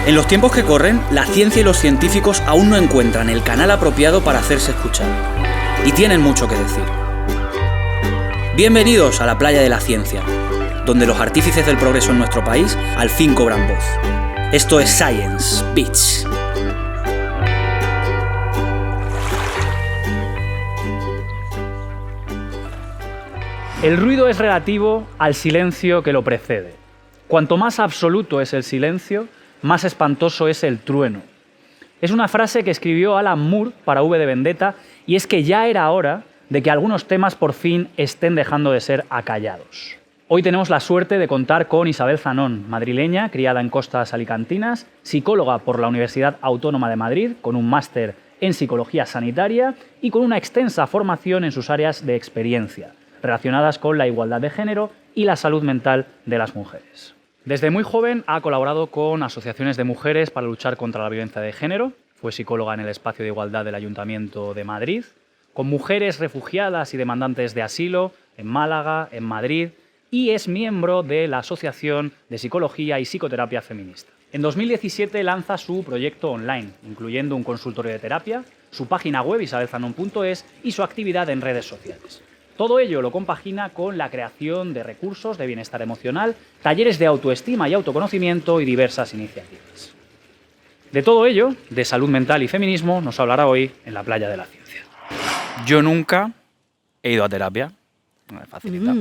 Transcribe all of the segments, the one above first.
En los tiempos que corren, la ciencia y los científicos aún no encuentran el canal apropiado para hacerse escuchar. Y tienen mucho que decir. Bienvenidos a la playa de la ciencia, donde los artífices del progreso en nuestro país al fin cobran voz. Esto es Science Beats. El ruido es relativo al silencio que lo precede. Cuanto más absoluto es el silencio, más espantoso es el trueno. Es una frase que escribió Alan Moore para V de Vendetta, y es que ya era hora de que algunos temas por fin estén dejando de ser acallados. Hoy tenemos la suerte de contar con Isabel Zanón, madrileña, criada en costas alicantinas, psicóloga por la Universidad Autónoma de Madrid, con un máster en psicología sanitaria y con una extensa formación en sus áreas de experiencia, relacionadas con la igualdad de género y la salud mental de las mujeres. Desde muy joven ha colaborado con asociaciones de mujeres para luchar contra la violencia de género, fue psicóloga en el espacio de igualdad del Ayuntamiento de Madrid, con mujeres refugiadas y demandantes de asilo en Málaga, en Madrid, y es miembro de la Asociación de Psicología y Psicoterapia Feminista. En 2017 lanza su proyecto online, incluyendo un consultorio de terapia, su página web isabelzanon.es y su actividad en redes sociales. Todo ello lo compagina con la creación de recursos de bienestar emocional, talleres de autoestima y autoconocimiento y diversas iniciativas. De todo ello, de salud mental y feminismo, nos hablará hoy en la playa de la ciencia. Yo nunca he ido a terapia. No es facilita.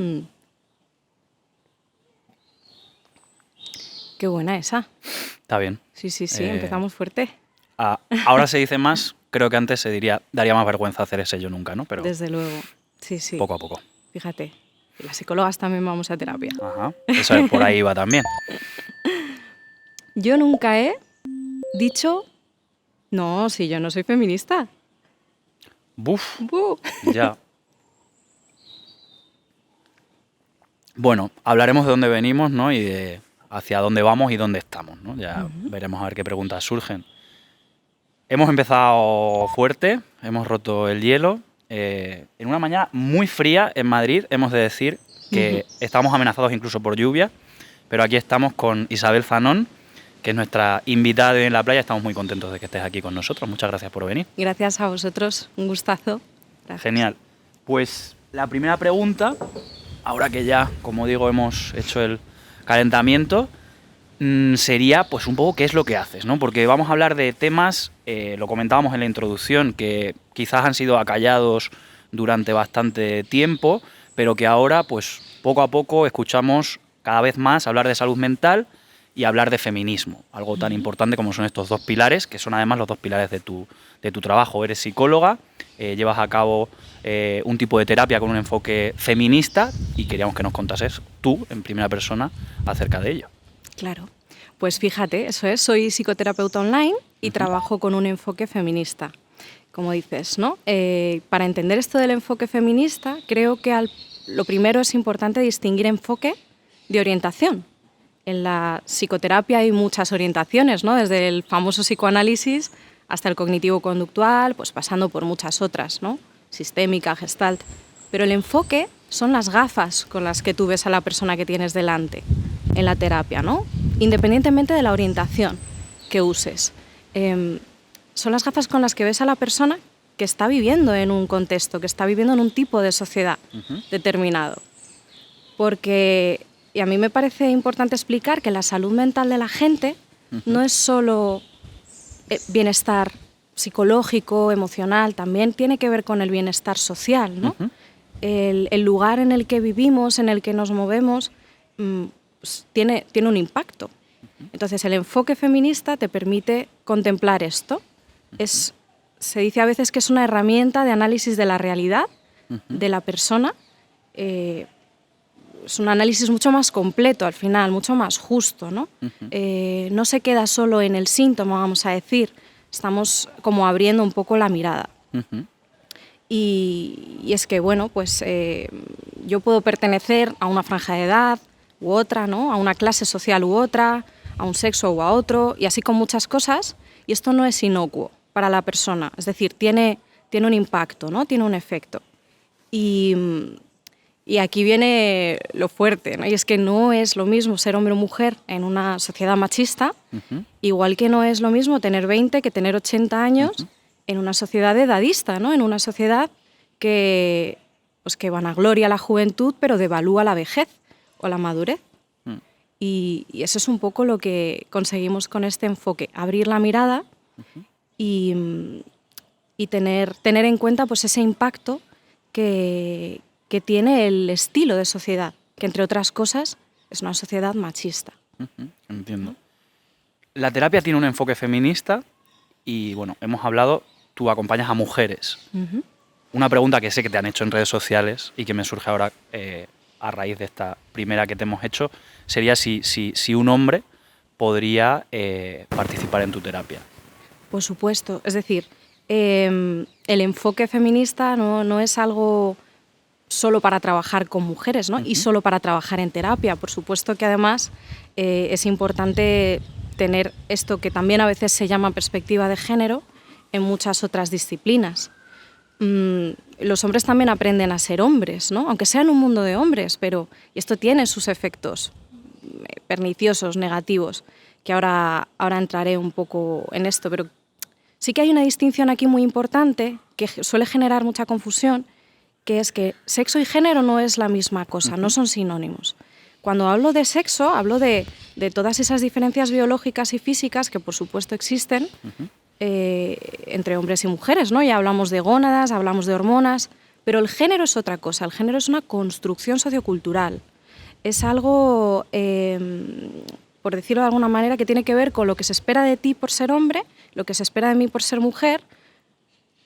Qué buena esa. Está bien. Sí, empezamos fuerte. Ahora se dice más, creo que antes se diría, daría más vergüenza hacer ese yo nunca, ¿no? Pero desde luego. Sí. Poco a poco. Fíjate, las psicólogas también vamos a terapia. Ajá, eso es, por ahí va también. Yo nunca he dicho, no, si yo no soy feminista. Buf, ya. Bueno, hablaremos de dónde venimos, ¿no? Y de hacia dónde vamos y dónde estamos, ¿no? Ya veremos a ver qué preguntas surgen. Hemos empezado fuerte, hemos roto el hielo. En una mañana muy fría en Madrid, hemos de decir que estamos amenazados incluso por lluvia, pero aquí estamos con Isabel Zanón, que es nuestra invitada en la playa. Estamos muy contentos de que estés aquí con nosotros. Muchas gracias por venir. Gracias a vosotros, un gustazo. Gracias. Genial. Pues la primera pregunta, ahora que ya, como digo, hemos hecho el calentamiento, sería pues un poco qué es lo que haces, ¿no? Porque vamos a hablar de temas, lo comentábamos en la introducción, que quizás han sido acallados durante bastante tiempo, pero que ahora pues poco a poco escuchamos cada vez más hablar de salud mental y hablar de feminismo, algo tan importante como son estos dos pilares, que son además los dos pilares de tu trabajo. Eres psicóloga, llevas a cabo un tipo de terapia con un enfoque feminista y queríamos que nos contases tú, en primera persona, acerca de ello. Claro, pues fíjate, eso es, soy psicoterapeuta online y trabajo con un enfoque feminista, como dices, ¿no? Para entender esto del enfoque feminista, creo que lo primero es importante distinguir enfoque de orientación. En la psicoterapia hay muchas orientaciones, ¿no? Desde el famoso psicoanálisis hasta el cognitivo-conductual, pues pasando por muchas otras, ¿no? Sistémica, gestalt. Pero el enfoque son las gafas con las que tú ves a la persona que tienes delante en la terapia, ¿no? Independientemente de la orientación que uses. Son las gafas con las que ves a la persona que está viviendo en un contexto, que está viviendo en un tipo de sociedad determinado. Porque, y a mí me parece importante explicar que la salud mental de la gente no es solo bienestar psicológico, emocional, también tiene que ver con el bienestar social, ¿no? El lugar en el que vivimos, en el que nos movemos, pues tiene un impacto. Entonces, el enfoque feminista te permite contemplar esto. Se dice a veces que es una herramienta de análisis de la realidad de la persona. Es un análisis mucho más completo al final, mucho más justo, ¿no? No se queda solo en el síntoma, vamos a decir. Estamos como abriendo un poco la mirada. Y es que, bueno, pues yo puedo pertenecer a una franja de edad u otra, ¿no? A una clase social u otra, a un sexo u a otro, y así con muchas cosas, y esto no es inocuo para la persona, es decir, tiene un impacto, ¿no? Tiene un efecto. Y Y aquí viene lo fuerte, ¿no? Y es que no es lo mismo ser hombre o mujer en una sociedad machista, igual que no es lo mismo tener 20 que tener 80 años en una sociedad edadista, ¿no? En una sociedad que, pues, que vanagloria la juventud, pero devalúa la vejez o la madurez. Y eso es un poco lo que conseguimos con este enfoque, abrir la mirada y tener en cuenta, pues, ese impacto que tiene el estilo de sociedad, que entre otras cosas es una sociedad machista. Entiendo. La terapia tiene un enfoque feminista y, bueno, hemos hablado, tú acompañas a mujeres. Una pregunta que sé que te han hecho en redes sociales y que me surge ahora a raíz de esta primera que te hemos hecho, sería si un hombre podría participar en tu terapia. Por supuesto. Es decir, el enfoque feminista no es algo solo para trabajar con mujeres, ¿no? Y solo para trabajar en terapia. Por supuesto que además es importante tener esto que también a veces se llama perspectiva de género en muchas otras disciplinas. Los hombres también aprenden a ser hombres, ¿no? Aunque sea en un mundo de hombres, pero esto tiene sus efectos perniciosos, negativos, que ahora entraré un poco en esto, pero sí que hay una distinción aquí muy importante que suele generar mucha confusión, que es que sexo y género no es la misma cosa, no son sinónimos. Cuando hablo de sexo, hablo de todas esas diferencias biológicas y físicas que por supuesto existen entre hombres y mujeres, ¿no? Ya hablamos de gónadas, hablamos de hormonas, pero el género es otra cosa, el género es una construcción sociocultural, es algo, por decirlo de alguna manera, que tiene que ver con lo que se espera de ti por ser hombre, lo que se espera de mí por ser mujer,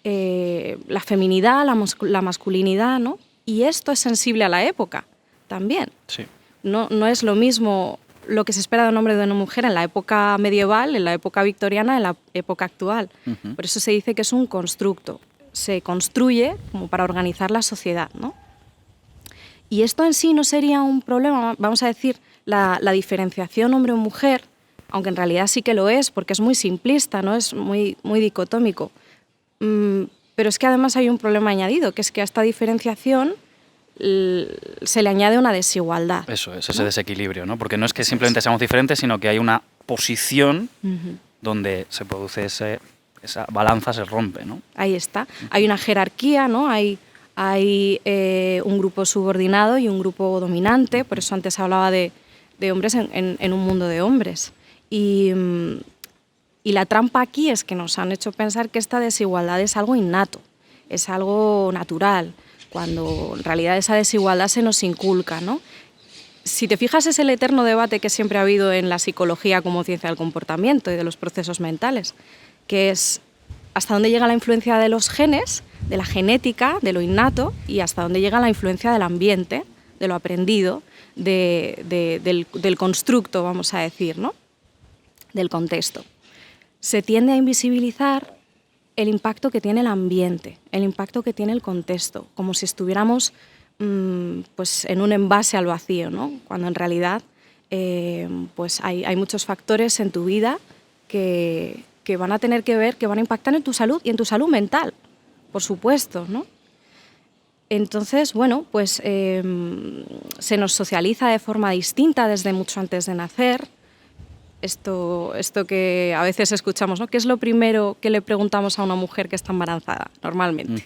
la feminidad, la masculinidad, ¿no? Y esto es sensible a la época también. Sí. No es lo mismo lo que se espera de un hombre o de una mujer en la época medieval, en la época victoriana, en la época actual. Por eso se dice que es un constructo. Se construye como para organizar la sociedad, ¿no? Y esto en sí no sería un problema, vamos a decir, la diferenciación hombre o mujer, aunque en realidad sí que lo es, porque es muy simplista, ¿no? Es muy dicotómico. Pero es que además hay un problema añadido, que es que a esta diferenciación se le añade una desigualdad. Eso es, ese desequilibrio, ¿no? Porque no es que simplemente seamos diferentes, sino que hay una posición donde se produce esa balanza, se rompe, ¿no? Ahí está. Hay una jerarquía, ¿no? Hay un grupo subordinado y un grupo dominante, por eso antes hablaba de hombres en un mundo de hombres. Y la trampa aquí es que nos han hecho pensar que esta desigualdad es algo innato, es algo natural, cuando en realidad esa desigualdad se nos inculca, ¿no? Si te fijas, es el eterno debate que siempre ha habido en la psicología como ciencia del comportamiento y de los procesos mentales, que es hasta dónde llega la influencia de los genes, de la genética, de lo innato, y hasta dónde llega la influencia del ambiente, de lo aprendido, del constructo, vamos a decir, ¿no? Del contexto. Se tiende a invisibilizar el impacto que tiene el ambiente, el impacto que tiene el contexto, como si estuviéramos pues en un envase al vacío, ¿no? Cuando en realidad pues hay muchos factores en tu vida que van a tener que ver, que van a impactar en tu salud y en tu salud mental, por supuesto, ¿no? Entonces, bueno, pues se nos socializa de forma distinta desde mucho antes de nacer. Esto que a veces escuchamos, ¿no? ¿Qué es lo primero que le preguntamos a una mujer que está embarazada, normalmente?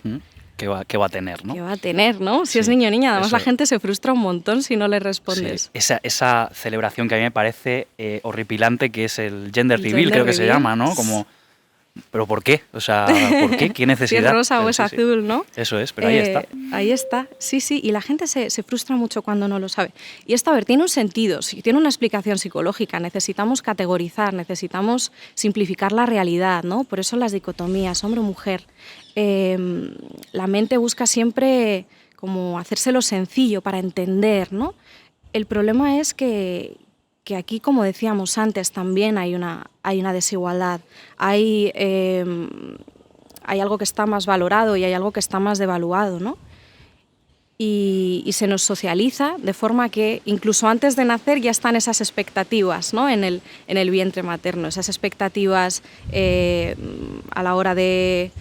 ¿Qué va a tener, no? ¿Qué va a tener, no? Si sí, es niño o niña, además eso. la gente se frustra un montón si no le respondes. Sí. Esa celebración que a mí me parece horripilante, que es el gender reveal, gender creo que se reveal. llama, ¿no? Como, ¿pero por qué? O sea, ¿por qué? ¿Qué necesidad? Si es rosa o es Sí. azul, ¿no? Eso es, pero ahí está. Ahí está, sí, y la gente se frustra mucho cuando no lo sabe. Y esto, a ver, tiene un sentido, tiene una explicación psicológica, necesitamos categorizar, necesitamos simplificar la realidad, ¿no? Por eso las dicotomías, hombre o mujer. La mente busca siempre como hacérselo sencillo para entender, ¿no? El problema es que aquí, como decíamos antes, también hay una desigualdad. Hay algo que está más valorado y hay algo que está más devaluado, ¿no? Y se nos socializa de forma que incluso antes de nacer ya están esas expectativas, ¿no? en el vientre materno, esas expectativas a la hora de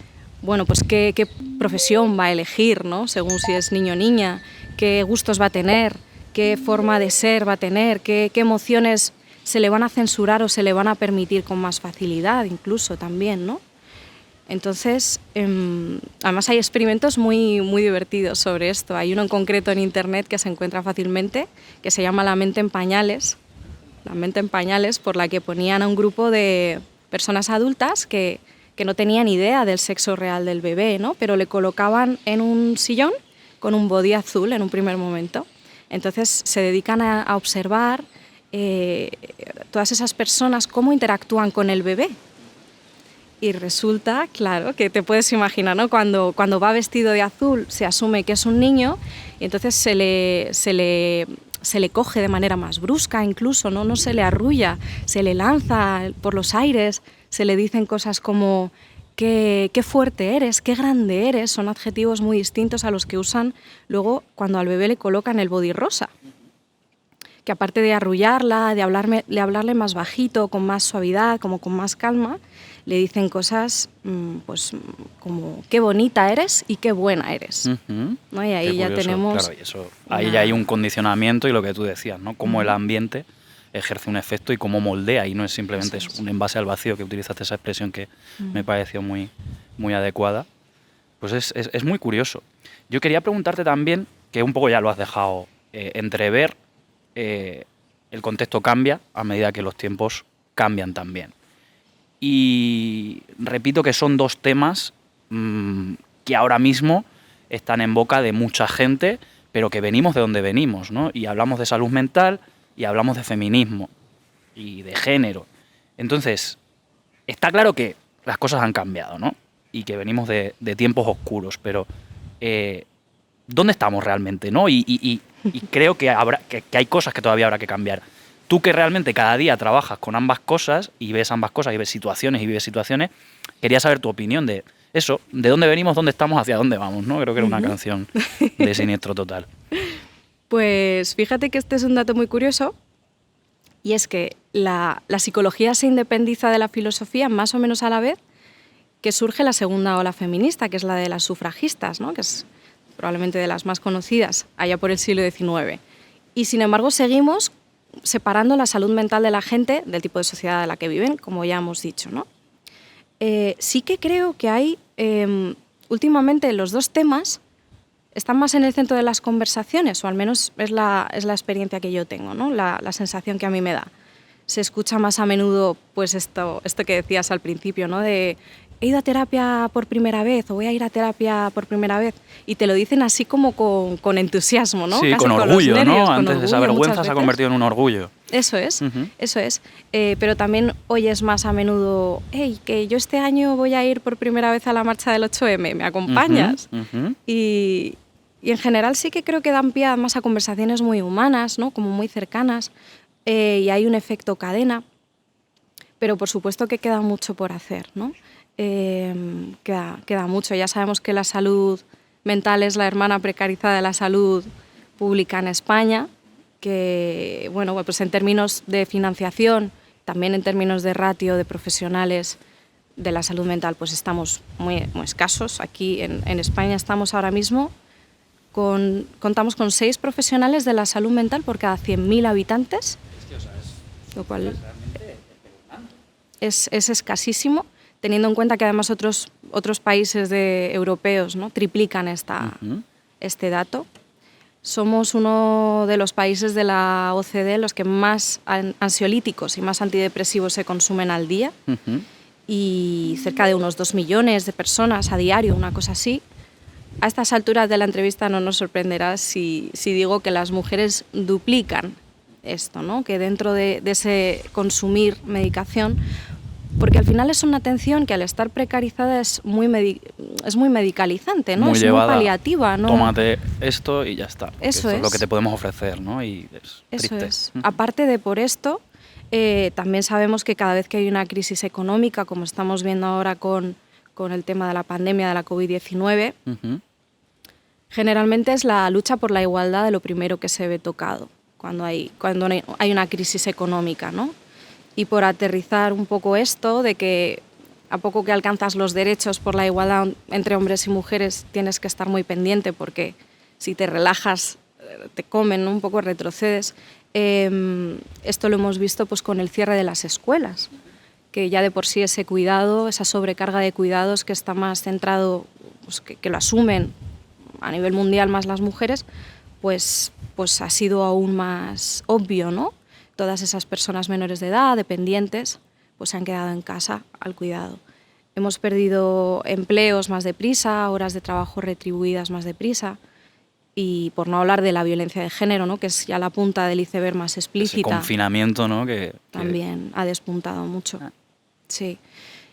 bueno, pues qué profesión va a elegir, ¿no? Según si es niño o niña, qué gustos va a tener, qué forma de ser va a tener, qué emociones se le van a censurar o se le van a permitir con más facilidad incluso también, ¿no? Entonces, además hay experimentos muy, muy divertidos sobre esto. Hay uno en concreto en internet que se encuentra fácilmente, que se llama La mente en pañales. La mente en pañales, por la que ponían a un grupo de personas adultas que no tenían idea del sexo real del bebé, ¿no? Pero le colocaban en un sillón con un body azul en un primer momento. Entonces se dedican a observar todas esas personas cómo interactúan con el bebé. Y resulta, claro, que te puedes imaginar, ¿no? Cuando va vestido de azul se asume que es un niño y entonces se le coge de manera más brusca incluso, ¿no? No se le arrulla, se le lanza por los aires, se le dicen cosas como qué fuerte eres, qué grande eres, son adjetivos muy distintos a los que usan luego cuando al bebé le colocan el body rosa. Que aparte de arrullarla, de hablarle más bajito, con más suavidad, como con más calma, le dicen cosas pues como qué bonita eres y qué buena eres. ¿No? Y ahí ya tenemos... Claro, y eso, ahí ya hay un condicionamiento y lo que tú decías, ¿no? Cómo el ambiente ejerce un efecto y cómo moldea, y no es simplemente un envase al vacío, que utilizaste esa expresión que me pareció muy, muy adecuada. Pues es muy curioso. Yo quería preguntarte también, que un poco ya lo has dejado entrever, el contexto cambia a medida que los tiempos cambian también. Y repito que son dos temas que ahora mismo están en boca de mucha gente, pero que venimos de donde venimos, ¿no? Y hablamos de salud mental y hablamos de feminismo y de género. Entonces, está claro que las cosas han cambiado, ¿no? Y que venimos de tiempos oscuros, pero ¿dónde estamos realmente, no? Y creo que hay cosas que todavía habrá que cambiar. Tú que realmente cada día trabajas con ambas cosas y ves ambas cosas y ves situaciones y vives situaciones, quería saber tu opinión de eso, de dónde venimos, dónde estamos, hacia dónde vamos, ¿no? Creo que era una canción de Siniestro Total. Pues fíjate que este es un dato muy curioso, y es que la psicología se independiza de la filosofía más o menos a la vez que surge la segunda ola feminista, que es la de las sufragistas, ¿no? Que es probablemente de las más conocidas allá por el siglo XIX. Y sin embargo seguimos separando la salud mental de la gente del tipo de sociedad en la que viven, como ya hemos dicho, ¿no? Sí que creo que hay, últimamente los dos temas están más en el centro de las conversaciones, o al menos es la experiencia que yo tengo, ¿no? La sensación que a mí me da. Se escucha más a menudo pues esto que decías al principio, ¿no? De he ido a terapia por primera vez o voy a ir a terapia por primera vez, y te lo dicen así como con entusiasmo, ¿no? Sí, casi con orgullo, los nervios, ¿no? con Antes orgullo, esa vergüenza se ha veces. convertido en un orgullo. Eso es, eso es. Pero también oyes más a menudo, hey, que yo este año voy a ir por primera vez a la marcha del 8M, ¿me acompañas? Y en general sí que creo que dan pie más a conversaciones muy humanas, ¿no? Como muy cercanas, y hay un efecto cadena, pero por supuesto que queda mucho por hacer, ¿no? Queda mucho. Ya sabemos que la salud mental es la hermana precarizada de la salud pública en España, que, bueno, pues en términos de financiación, también en términos de ratio de profesionales de la salud mental, pues estamos muy escasos. Aquí en España estamos ahora mismo, contamos con 6 profesionales de la salud mental por cada 100.000 habitantes, lo cual es escasísimo, teniendo en cuenta que además otros países europeos, ¿no? Triplican este dato. Somos uno de los países de la OCDE los que más ansiolíticos y más antidepresivos se consumen al día, y cerca de unos 2 millones de personas a diario, una cosa así. A estas alturas de la entrevista no nos sorprenderá si digo que las mujeres duplican esto, ¿no? Que dentro de ese consumir medicación, porque al final es una atención que al estar precarizada es muy medicalizante, ¿no? Es llevada, muy paliativa, ¿no? Tómate esto y ya está. Eso es lo que te podemos ofrecer, ¿no? Y es Eso triste. es. Aparte de por esto, también sabemos que cada vez que hay una crisis económica, como estamos viendo ahora con el tema de la pandemia de la COVID-19, generalmente es la lucha por la igualdad de lo primero que se ve tocado cuando hay una crisis económica, ¿no? Y por aterrizar un poco esto de que A poco que alcanzas los derechos por la igualdad entre hombres y mujeres, tienes que estar muy pendiente porque si te relajas, te comen, ¿no? Un poco retrocedes. Esto lo hemos visto pues, con el cierre de las escuelas, que ya de por sí ese cuidado, esa sobrecarga de cuidados que está más centrado, pues, que lo asumen a nivel mundial más las mujeres, pues ha sido aún más obvio, ¿no? Todas esas personas menores de edad, dependientes, pues se han quedado en casa al cuidado. Hemos perdido empleos más deprisa, horas de trabajo retribuidas más deprisa, y por no hablar de la violencia de género, ¿no? Que es ya la punta del iceberg más explícita. Ese confinamiento, ¿no? También ha despuntado mucho. Sí.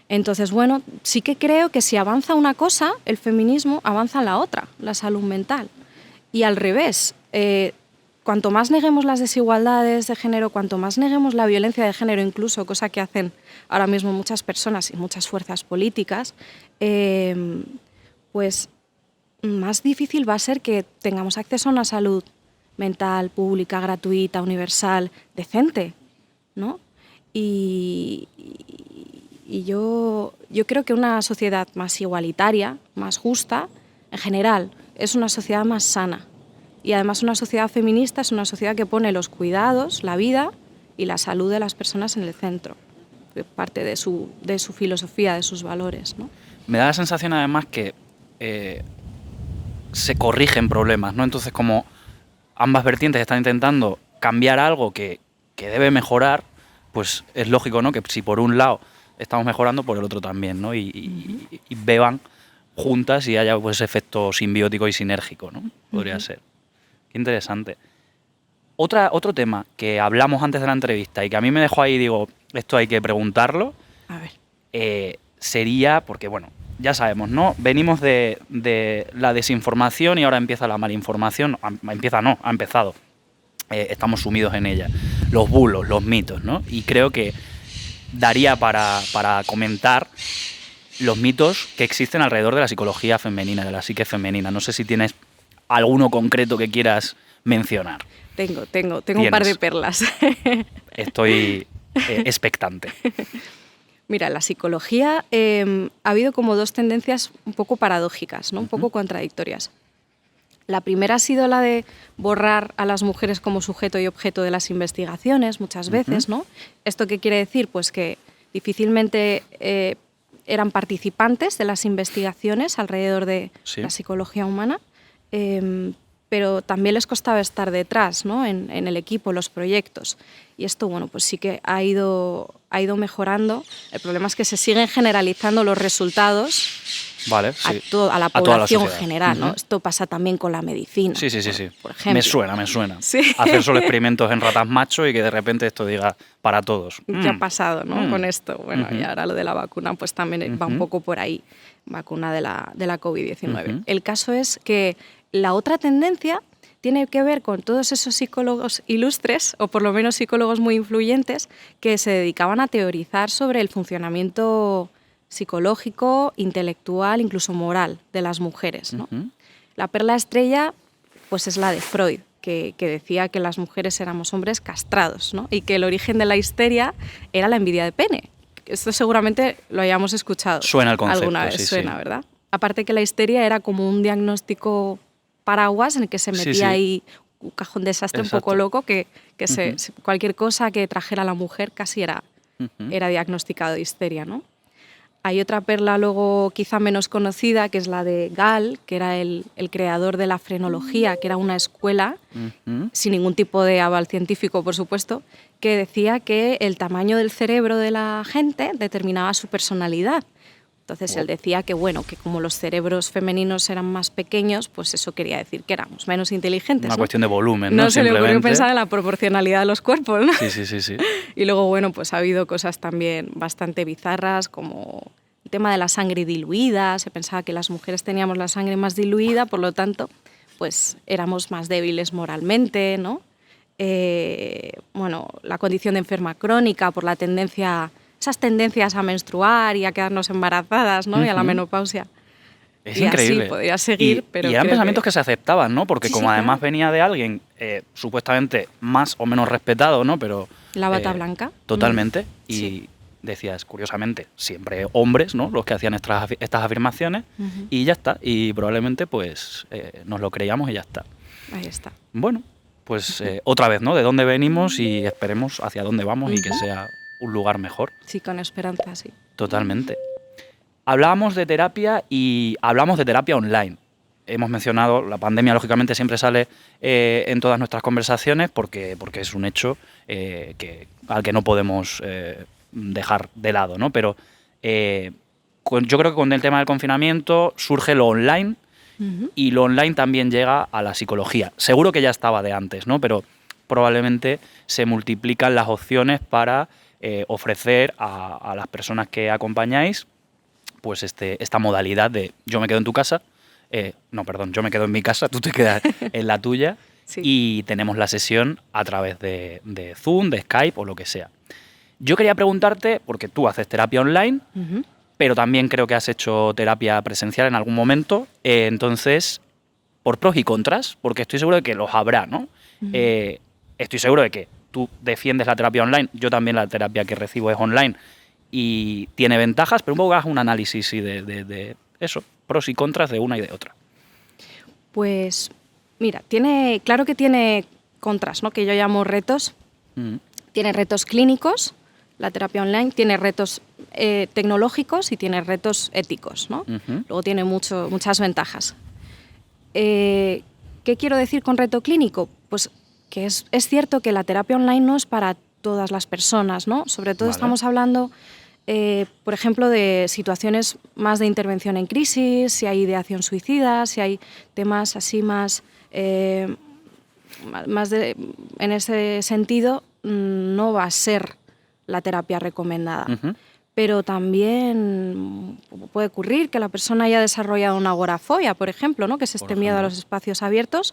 Entonces, bueno, sí que creo que si avanza una cosa, el feminismo, avanza la otra, la salud mental. Y al revés, cuanto más neguemos las desigualdades de género, cuanto más neguemos la violencia de género, incluso, cosa que hacen ahora mismo muchas personas y muchas fuerzas políticas, pues más difícil va a ser que tengamos acceso a una salud mental, pública, gratuita, universal, decente, ¿no? Y yo creo que una sociedad más igualitaria, más justa, en general, es una sociedad más sana. Y además una sociedad feminista es una sociedad que pone los cuidados, la vida y la salud de las personas en el centro. Parte de su filosofía, de sus valores, ¿no? Me da la sensación además que se corrigen problemas, ¿no? Entonces, como ambas vertientes están intentando cambiar algo que debe mejorar, pues es lógico, ¿no? Que si por un lado estamos mejorando, por el otro también, ¿no? Y beban juntas y haya pues efecto simbiótico y sinérgico, ¿no? Podría ser. Qué interesante. Otro tema que hablamos antes de la entrevista y que a mí me dejó ahí, digo, esto hay que preguntarlo, A ver. sería, porque bueno, ya sabemos, ¿no? Venimos de la desinformación y ahora empieza la malinformación. Ha empezado. Estamos sumidos en ella. Los bulos, los mitos, ¿no? Y creo que daría para comentar los mitos que existen alrededor de la psicología femenina, de la psique femenina. No sé si tienes alguno concreto que quieras mencionar. Tengo un par de perlas. Estoy expectante. Mira, en la psicología ha habido como dos tendencias un poco paradójicas, ¿no? Un poco contradictorias. La primera ha sido la de borrar a las mujeres como sujeto y objeto de las investigaciones muchas veces, ¿no? ¿Esto qué quiere decir? Pues que difícilmente eran participantes de las investigaciones alrededor de la psicología humana, pero también les costaba estar detrás, ¿no? en el equipo, los proyectos. Y esto, bueno, pues sí que ha ido mejorando. El problema es que se siguen generalizando los resultados a la población general, ¿no? Esto pasa también con la medicina. Sí. Por ejemplo. Me suena. Sí. Hacer solo experimentos en ratas macho y que de repente esto diga para todos. ¿Qué ha pasado, no? Con esto? Bueno, y ahora lo de la vacuna pues también va un poco por ahí. Vacuna de la COVID-19. El caso es que la otra tendencia tiene que ver con todos esos psicólogos ilustres, o por lo menos psicólogos muy influyentes, que se dedicaban a teorizar sobre el funcionamiento psicológico, intelectual, incluso moral de las mujeres, ¿no? La perla estrella pues es la de Freud, que decía que las mujeres éramos hombres castrados, ¿no? Y que el origen de la histeria era la envidia de pene. Esto seguramente lo hayamos escuchado. Suena el concepto, alguna vez, sí, suena, ¿verdad? Aparte que la histeria era como un diagnóstico paraguas en el que se metía ahí un cajón de desastre un poco loco, que cualquier cosa que trajera la mujer casi era diagnosticado de histeria, ¿no? Hay otra perla luego quizá menos conocida, que es la de Gall, que era el creador de la frenología, que era una escuela, sin ningún tipo de aval científico, por supuesto, que decía que el tamaño del cerebro de la gente determinaba su personalidad. Entonces él decía que, bueno, que como los cerebros femeninos eran más pequeños, pues eso quería decir que éramos menos inteligentes. Una cuestión de volumen, ¿no? No se le ocurrió pensar en la proporcionalidad de los cuerpos, ¿no? Sí. Y luego, bueno, pues ha habido cosas también bastante bizarras, como el tema de la sangre diluida. Se pensaba que las mujeres teníamos la sangre más diluida, por lo tanto, pues éramos más débiles moralmente, ¿no? Bueno, la condición de enferma crónica por la tendencia... esas tendencias a menstruar y a quedarnos embarazadas, ¿no? Y a la menopausia. Es increíble. Así podría seguir, pero... Y eran pensamientos que se aceptaban, ¿no? Porque como además claro. venía de alguien supuestamente más o menos respetado, ¿no? Pero... La bata blanca. Totalmente. Y decías, curiosamente, siempre hombres, ¿no?, los que hacían estas afirmaciones, y ya está. Y probablemente pues nos lo creíamos y ya está. Ahí está. Bueno, pues otra vez, ¿no?, de dónde venimos y esperemos hacia dónde vamos y que sea un lugar mejor. Sí, con esperanza, sí. Totalmente. Hablábamos de terapia y hablamos de terapia online. Hemos mencionado, la pandemia lógicamente siempre sale en todas nuestras conversaciones porque es un hecho al que no podemos dejar de lado, ¿no? Pero yo creo que con el tema del confinamiento surge lo online y lo online también llega a la psicología. Seguro que ya estaba de antes, ¿no? Pero probablemente se multiplican las opciones para ofrecer a las personas que acompañáis pues esta modalidad de yo me quedo en tu casa, yo me quedo en mi casa, tú te quedas en la tuya, sí. Y tenemos la sesión a través de Zoom, de Skype o lo que sea. Yo quería preguntarte, porque tú haces terapia online, pero también creo que has hecho terapia presencial en algún momento, entonces, por pros y contras, porque estoy seguro de que los habrá, ¿no? Estoy seguro de que tú defiendes la terapia online, yo también la terapia que recibo es online, y tiene ventajas, pero un poco haz un análisis de eso, pros y contras de una y de otra. Pues mira, claro que tiene contras, ¿no?, que yo llamo retos. Tiene retos clínicos, la terapia online, tiene retos tecnológicos y tiene retos éticos, ¿no? Luego tiene muchas ventajas. ¿Qué quiero decir con reto clínico? Pues que es cierto que la terapia online no es para todas las personas, ¿no? Sobre todo estamos hablando, por ejemplo, de situaciones más de intervención en crisis, si hay ideación suicida, si hay temas así más en ese sentido, no va a ser la terapia recomendada. Pero también puede ocurrir que la persona haya desarrollado una agorafobia, por ejemplo, ¿no?, que es este miedo a los espacios abiertos.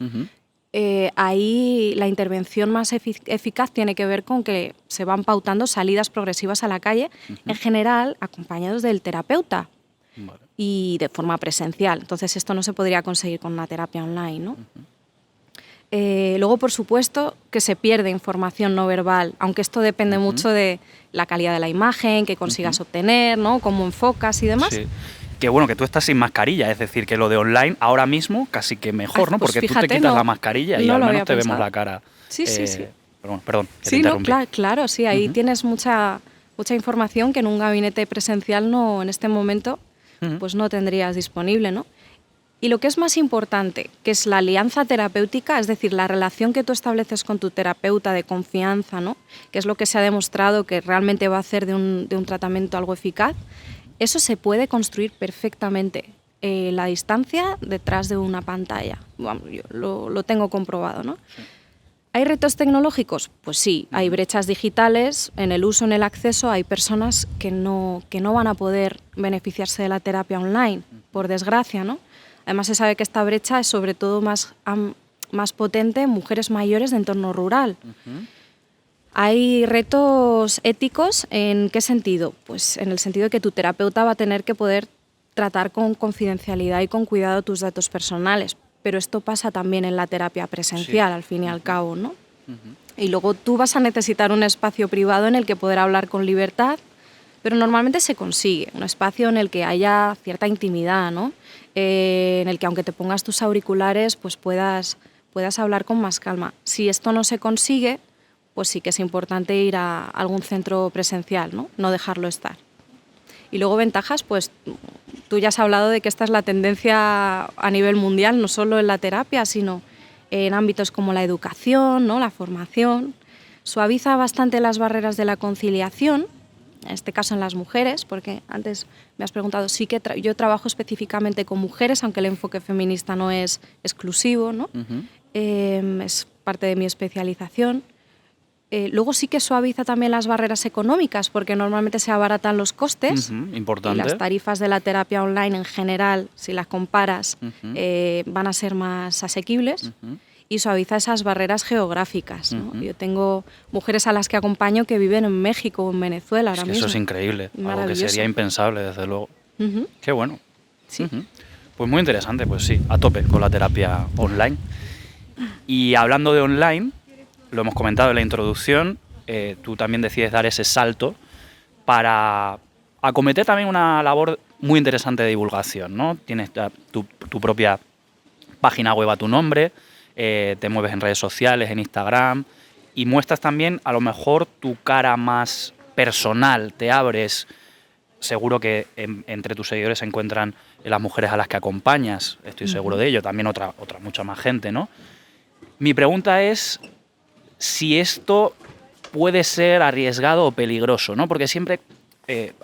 Ahí la intervención más eficaz tiene que ver con que se van pautando salidas progresivas a la calle, en general acompañados del terapeuta y de forma presencial. Entonces esto no se podría conseguir con una terapia online, ¿no? Luego, por supuesto, que se pierde información no verbal, aunque esto depende mucho de la calidad de la imagen que consigas obtener, ¿no?, cómo enfocas y demás. Sí. Que bueno, que tú estás sin mascarilla, es decir, que lo de online ahora mismo casi que mejor, ¿no? Pues porque fíjate, tú te quitas la mascarilla y al menos te vemos la cara. Sí. Perdón, que sí, te interrumpí. Claro, sí, ahí tienes mucha información que en un gabinete presencial no, en este momento, pues no tendrías disponible, ¿no? Y lo que es más importante, que es la alianza terapéutica, es decir, la relación que tú estableces con tu terapeuta de confianza, ¿no?, que es lo que se ha demostrado que realmente va a hacer de un tratamiento algo eficaz, eso se puede construir perfectamente la distancia detrás de una pantalla. Bueno, yo lo tengo comprobado, ¿no? Sí. ¿Hay retos tecnológicos? Pues sí, hay brechas digitales en el uso, en el acceso. Hay personas que no van a poder beneficiarse de la terapia online, por desgracia, ¿no? Además se sabe que esta brecha es sobre todo más potente en mujeres mayores de entorno rural. Hay retos éticos, ¿en qué sentido? Pues en el sentido de que tu terapeuta va a tener que poder tratar con confidencialidad y con cuidado tus datos personales, pero esto pasa también en la terapia presencial, al fin y al cabo, ¿no? Y luego tú vas a necesitar un espacio privado en el que poder hablar con libertad, pero normalmente se consigue, un espacio en el que haya cierta intimidad, ¿no? En el que aunque te pongas tus auriculares, pues puedas hablar con más calma. Si esto no se consigue, pues sí que es importante ir a algún centro presencial, ¿no? Dejarlo estar. Y luego ventajas, pues tú ya has hablado de que esta es la tendencia a nivel mundial, no solo en la terapia, sino en ámbitos como la educación, ¿no?, la formación. Suaviza bastante las barreras de la conciliación, en este caso en las mujeres, porque antes me has preguntado, sí que yo trabajo específicamente con mujeres, aunque el enfoque feminista no es exclusivo, ¿no? Es parte de mi especialización. Luego sí que suaviza también las barreras económicas, porque normalmente se abaratan los costes. Importante. Y las tarifas de la terapia online en general, si las comparas, van a ser más asequibles. Y suaviza esas barreras geográficas, ¿no? Yo tengo mujeres a las que acompaño que viven en México o en Venezuela ahora mismo. Eso es increíble, algo que sería impensable, desde luego. Qué bueno. Sí. Pues muy interesante, pues sí, a tope con la terapia online. Y hablando de online, lo hemos comentado en la introducción, tú también decides dar ese salto para acometer también una labor muy interesante de divulgación, ¿no? Tienes tu propia página web a tu nombre, te mueves en redes sociales, en Instagram, y muestras también a lo mejor tu cara más personal, te abres. Seguro que entre tus seguidores se encuentran las mujeres a las que acompañas, estoy seguro de ello, también otra mucha más gente, ¿no? Mi pregunta es si esto puede ser arriesgado o peligroso, ¿no? Porque siempre,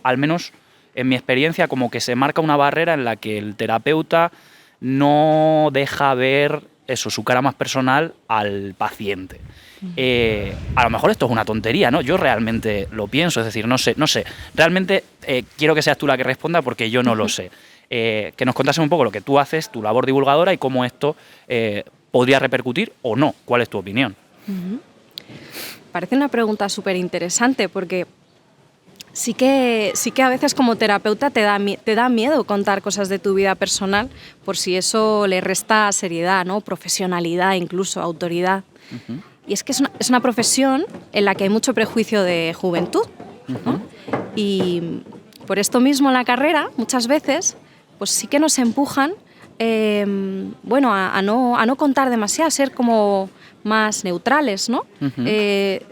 al menos en mi experiencia, como que se marca una barrera en la que el terapeuta no deja ver eso, su cara más personal al paciente. A lo mejor esto es una tontería, ¿no? Yo realmente lo pienso, es decir, no sé. Realmente quiero que seas tú la que responda porque yo no lo sé. Que nos contases un poco lo que tú haces, tu labor divulgadora y cómo esto podría repercutir o no. ¿Cuál es tu opinión? Parece una pregunta súper interesante porque sí que a veces como terapeuta te da miedo contar cosas de tu vida personal por si eso le resta seriedad, ¿no? Profesionalidad, incluso autoridad. Y es que es una profesión en la que hay mucho prejuicio de juventud, ¿no? Y por esto mismo en la carrera, muchas veces, pues sí que nos empujan a no contar demasiado, a ser como más neutrales, ¿no?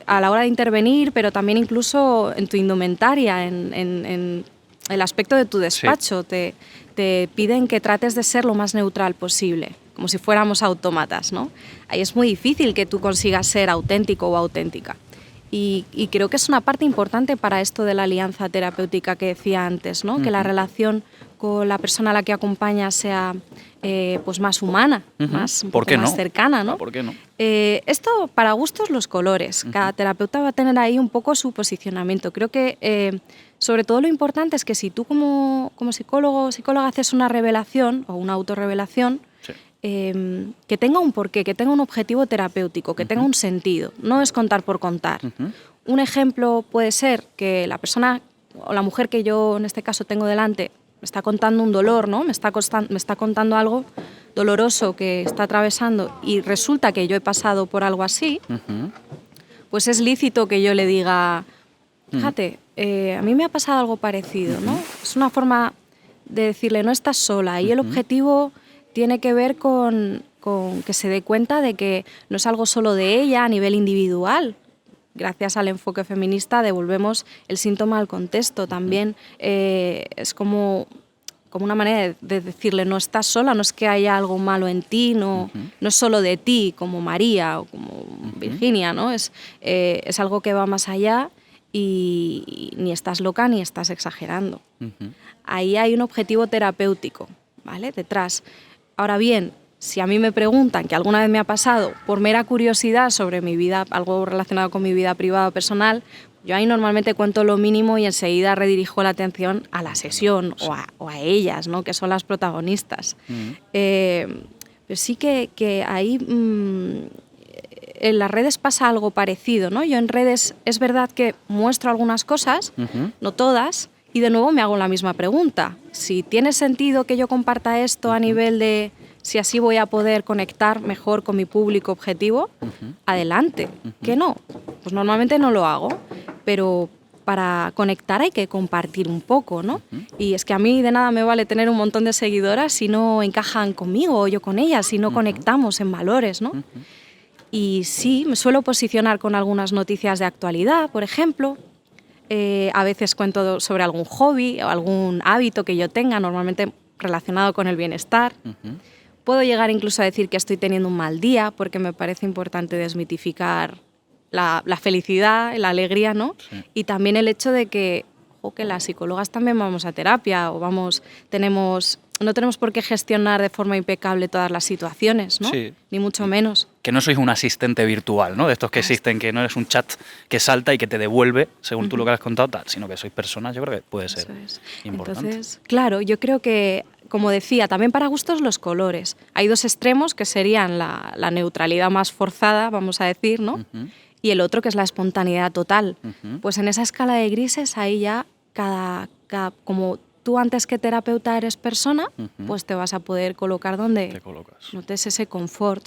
A la hora de intervenir, pero también incluso en tu indumentaria, en el aspecto de tu despacho. Sí. Te piden que trates de ser lo más neutral posible, como si fuéramos autómatas, ¿no? Ahí es muy difícil que tú consigas ser auténtico o auténtica. Y creo que es una parte importante para esto de la alianza terapéutica que decía antes, ¿no? Que la relación con la persona a la que acompaña sea pues más humana, más cercana, ¿no? ¿Por qué no? Esto, para gustos, los colores. Cada terapeuta va a tener ahí un poco su posicionamiento. Creo que, sobre todo, lo importante es que si tú como psicólogo o psicóloga haces una revelación o una autorrevelación, que tenga un porqué, que tenga un objetivo terapéutico, que tenga un sentido. No es contar por contar. Un ejemplo puede ser que la persona o la mujer que yo en este caso tengo delante me está contando un dolor, ¿no? Me está contando algo doloroso que está atravesando y resulta que yo he pasado por algo así, pues es lícito que yo le diga, fíjate, a mí me ha pasado algo parecido, ¿no? Es una forma de decirle, no estás sola. Y el objetivo tiene que ver con que se dé cuenta de que no es algo solo de ella a nivel individual. Gracias al enfoque feminista devolvemos el síntoma al contexto. También es como una manera de decirle, no estás sola, no es que haya algo malo en ti, no es solo de ti, como María o como Virginia, ¿no? Es algo que va más allá y ni estás loca ni estás exagerando. Ahí hay un objetivo terapéutico, ¿vale? Detrás. Ahora bien, si a mí me preguntan, que alguna vez me ha pasado, por mera curiosidad sobre mi vida, algo relacionado con mi vida privada o personal, yo ahí normalmente cuento lo mínimo y enseguida redirijo la atención a la sesión o a ellas, ¿no? Que son las protagonistas. Pero sí que ahí en las redes pasa algo parecido, ¿no? Yo en redes es verdad que muestro algunas cosas, no todas, y de nuevo me hago la misma pregunta. Si tiene sentido que yo comparta esto a nivel de si así voy a poder conectar mejor con mi público objetivo, adelante. ¿Que no? Pues normalmente no lo hago, pero para conectar hay que compartir un poco, ¿no? Y es que a mí de nada me vale tener un montón de seguidoras si no encajan conmigo o yo con ellas, si no conectamos en valores, ¿no? Y sí, me suelo posicionar con algunas noticias de actualidad, por ejemplo. A veces cuento sobre algún hobby o algún hábito que yo tenga, normalmente relacionado con el bienestar. Puedo llegar incluso a decir que estoy teniendo un mal día porque me parece importante desmitificar la felicidad, la alegría, ¿no? Sí. Y también el hecho de que las psicólogas también vamos a terapia o no tenemos por qué gestionar de forma impecable todas las situaciones, ¿no? Sí. Ni mucho menos. Que no sois un asistente virtual, ¿no? De estos que existen, que no eres un chat que salta y que te devuelve, según tú lo que has contado, tal, sino que sois personas, yo creo que puede ser importante. Entonces, claro, yo creo que, como decía, también para gustos los colores. Hay dos extremos que serían la neutralidad más forzada, vamos a decir, ¿no? Y el otro que es la espontaneidad total. Pues en esa escala de grises, ahí ya como tú antes que terapeuta eres persona, pues te vas a poder colocar donde notes ese confort.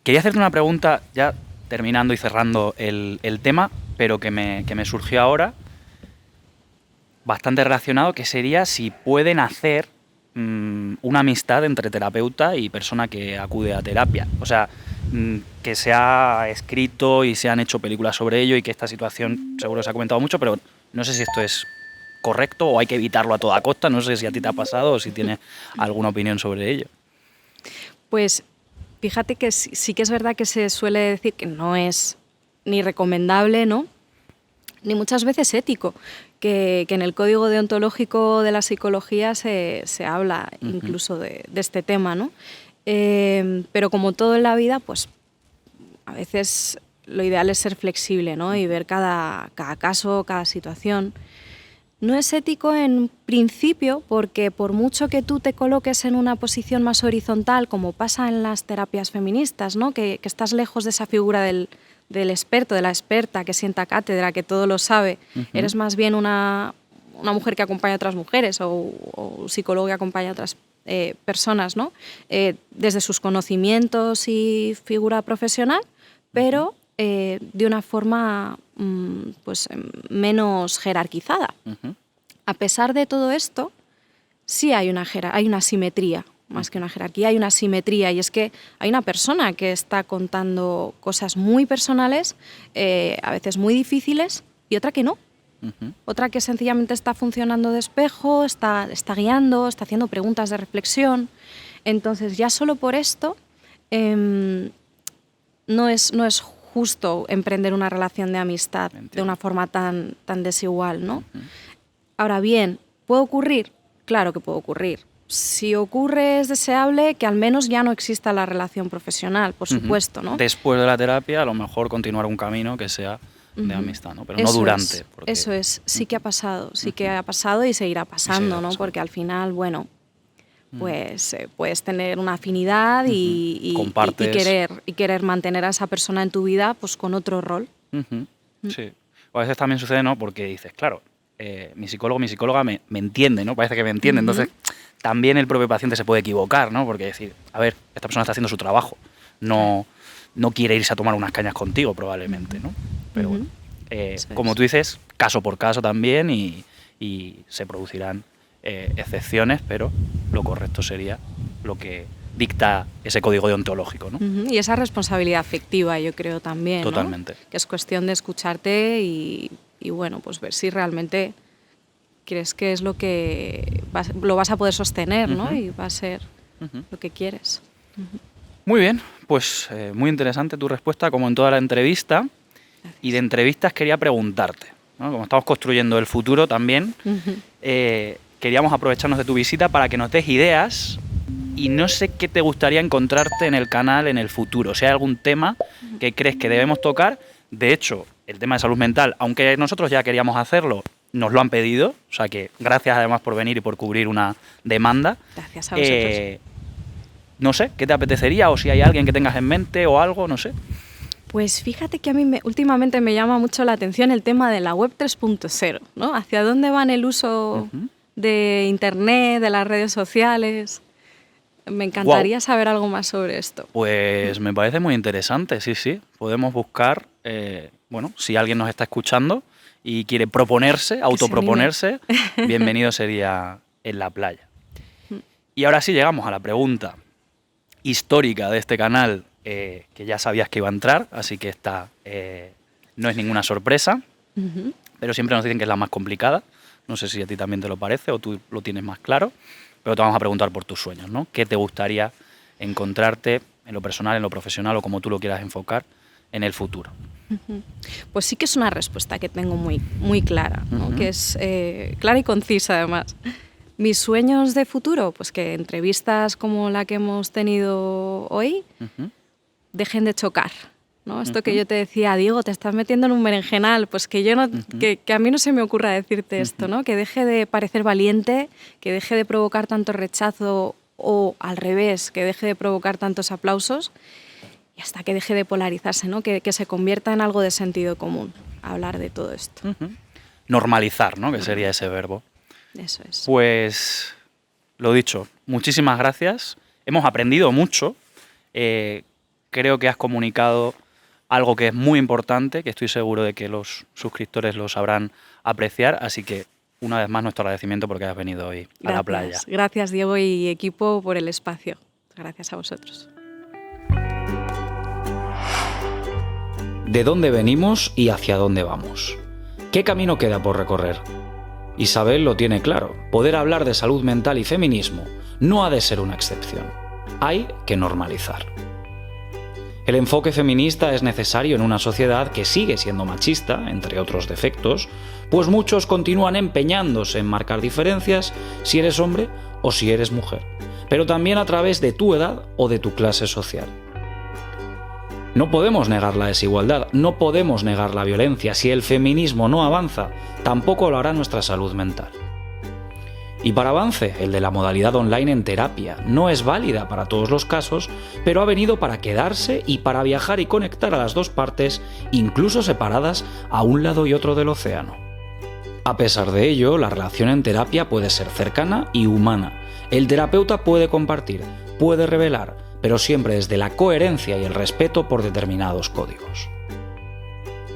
Quería hacerte una pregunta, ya terminando y cerrando el tema, pero que me surgió ahora. bastante relacionado, que sería si pueden hacer una amistad entre terapeuta y persona que acude a terapia. O sea, que se ha escrito y se han hecho películas sobre ello y que esta situación seguro se ha comentado mucho, pero no sé si esto es correcto o hay que evitarlo a toda costa. No sé si a ti te ha pasado o si tienes alguna opinión sobre ello. Pues fíjate que sí que es verdad que se suele decir que no es ni recomendable, ¿no?, ni muchas veces ético, que en el código deontológico de la psicología se habla incluso de este tema, ¿no? Pero como todo en la vida, pues a veces lo ideal es ser flexible, ¿no?, y ver cada caso, cada situación. No es ético en principio porque por mucho que tú te coloques en una posición más horizontal, como pasa en las terapias feministas, ¿no?, que estás lejos de esa figura del experto, de la experta que sienta cátedra, que todo lo sabe, eres más bien una mujer que acompaña a otras mujeres o un psicólogo que acompaña a otras personas, ¿no?, desde sus conocimientos y figura profesional, pero de una forma pues menos jerarquizada. A pesar de todo esto, sí hay una simetría, más que una jerarquía, hay una simetría, y es que hay una persona que está contando cosas muy personales, a veces muy difíciles, y otra que no. Otra que sencillamente está funcionando de espejo, está guiando, está haciendo preguntas de reflexión. Entonces, ya solo por esto no es justo emprender una relación de amistad de una forma tan desigual, ¿no? Ahora bien, ¿puede ocurrir? Claro que puede ocurrir. Si ocurre, es deseable que al menos ya no exista la relación profesional, por supuesto, ¿no? Después de la terapia, a lo mejor continuar un camino que sea de amistad, ¿no? Pero no durante. Eso es, sí que ha pasado, y seguirá pasando, ¿no? Porque al final, bueno, pues puedes tener una afinidad y querer mantener a esa persona en tu vida pues con otro rol. Sí. O a veces también sucede, ¿no? Porque dices, claro, mi psicólogo, mi psicóloga me entiende, ¿no? Parece que me entiende. Entonces, también el propio paciente se puede equivocar, ¿no? Porque decir, a ver, esta persona está haciendo su trabajo. No quiere irse a tomar unas cañas contigo, probablemente, ¿no? Pero bueno, como tú dices, caso por caso también y se producirán excepciones, pero lo correcto sería lo que dicta ese código deontológico, ¿no? Y esa responsabilidad afectiva, yo creo también, Totalmente. ¿no? Que es cuestión de escucharte y bueno, pues ver si realmente crees que es lo que lo vas a poder sostener, ¿no? Y va a ser lo que quieres. Muy bien, pues muy interesante tu respuesta, como en toda la entrevista. Gracias. Y de entrevistas quería preguntarte, ¿no? Como estamos construyendo el futuro también, queríamos aprovecharnos de tu visita para que nos des ideas y no sé qué te gustaría encontrarte en el canal en el futuro. Si hay algún tema que crees que debemos tocar. De hecho, el tema de salud mental, aunque nosotros ya queríamos hacerlo, nos lo han pedido. O sea que gracias además por venir y por cubrir una demanda. Gracias a vosotros. No sé, ¿qué te apetecería? O si hay alguien que tengas en mente o algo, no sé. Pues fíjate que a mí últimamente me llama mucho la atención el tema de la web 3.0, ¿no? ¿Hacia dónde va el uso de Internet, de las redes sociales? Me encantaría saber algo más sobre esto. Pues me parece muy interesante, sí. Podemos buscar, bueno, si alguien nos está escuchando y quiere proponerse, autoproponerse, bienvenido sería en la playa. Y ahora sí llegamos a la pregunta histórica de este canal, que ya sabías que iba a entrar, así que esta no es ninguna sorpresa, pero siempre nos dicen que es la más complicada. No sé si a ti también te lo parece o tú lo tienes más claro. Pero te vamos a preguntar por tus sueños, ¿no? ¿Qué te gustaría encontrarte en lo personal, en lo profesional o como tú lo quieras enfocar en el futuro? Pues sí que es una respuesta que tengo muy clara, ¿no? Que es clara y concisa además. Mis sueños de futuro, pues que entrevistas como la que hemos tenido hoy dejen de chocar, ¿no? Esto que yo te decía, Diego, te estás metiendo en un berenjenal, pues que yo no, que a mí no se me ocurra decirte esto, ¿no? Que deje de parecer valiente, que deje de provocar tanto rechazo o al revés, que deje de provocar tantos aplausos y hasta que deje de polarizarse, ¿no? Que se convierta en algo de sentido común, hablar de todo esto. Normalizar, ¿no? Que sería ese verbo. Eso es. Pues lo dicho, muchísimas gracias. Hemos aprendido mucho. Creo que has comunicado algo que es muy importante, que estoy seguro de que los suscriptores lo sabrán apreciar, así que una vez más nuestro agradecimiento porque hayas venido hoy a la playa. Gracias, Diego y equipo, por el espacio. Gracias a vosotros. ¿De dónde venimos y hacia dónde vamos? ¿Qué camino queda por recorrer? Isabel lo tiene claro. Poder hablar de salud mental y feminismo no ha de ser una excepción. Hay que normalizar. El enfoque feminista es necesario en una sociedad que sigue siendo machista, entre otros defectos, pues muchos continúan empeñándose en marcar diferencias si eres hombre o si eres mujer, pero también a través de tu edad o de tu clase social. No podemos negar la desigualdad, no podemos negar la violencia. Si el feminismo no avanza, tampoco lo hará nuestra salud mental. Y para avance, el de la modalidad online en terapia no es válida para todos los casos, pero ha venido para quedarse y para viajar y conectar a las dos partes, incluso separadas a un lado y otro del océano. A pesar de ello, la relación en terapia puede ser cercana y humana. El terapeuta puede compartir, puede revelar, pero siempre desde la coherencia y el respeto por determinados códigos.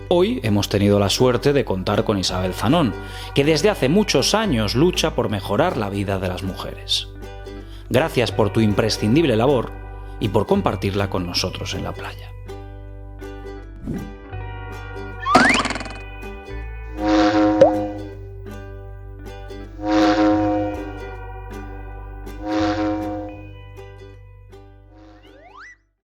Hoy hemos tenido la suerte de contar con Isabel Zanón, que desde hace muchos años lucha por mejorar la vida de las mujeres. Gracias por tu imprescindible labor y por compartirla con nosotros en la playa.